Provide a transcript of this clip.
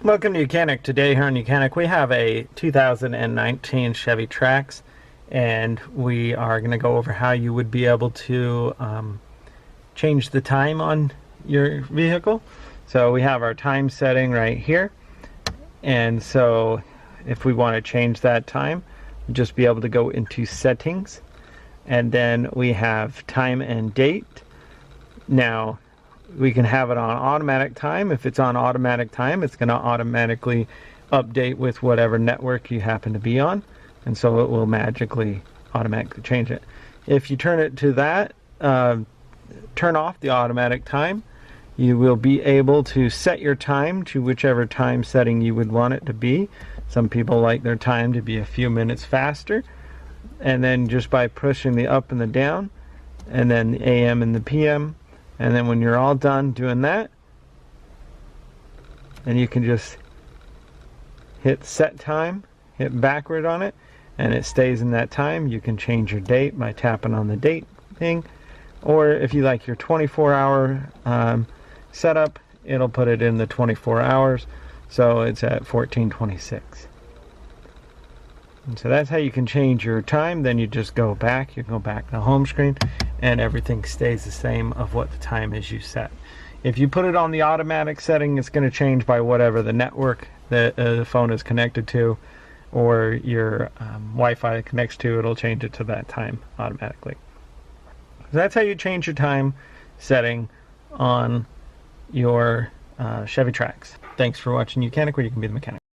Welcome to YOUCANIC. Today here on YOUCANIC we have a 2019 Chevy Trax, and we are going to go over how you would be able to change the time on your vehicle. So we have our time setting right here, and so if we want to change that time, we'll just be able to go into settings, and then we have time and date. Now we can have it on automatic time. If it's on automatic time, it's going to automatically update with whatever network you happen to be on, and so it will automatically change it. If you turn it to that, turn off the automatic time, you will be able to set your time to whichever time setting you would want it to be. Some people like their time to be a few minutes faster, and then just by pushing the up and the down, and then the AM and the PM, and then when you're all done doing that, and you can just hit set time, hit backward on it, and it stays in that time. You can change your date by tapping on the date thing, or if you like your 24-hour setup, it'll put it in the 24 hours, so it's at 14:26. And so that's how you can change your time. Then you just go back, you go back to the home screen, and everything stays the same of what the time is you set. If you put it on the automatic setting, it's going to change by whatever the network that the phone is connected to, or your Wi-Fi connects to. It'll change it to that time automatically. So that's how you change your time setting on your Chevy Trax. Thanks for watching YOUCANIC, where you can be the mechanic.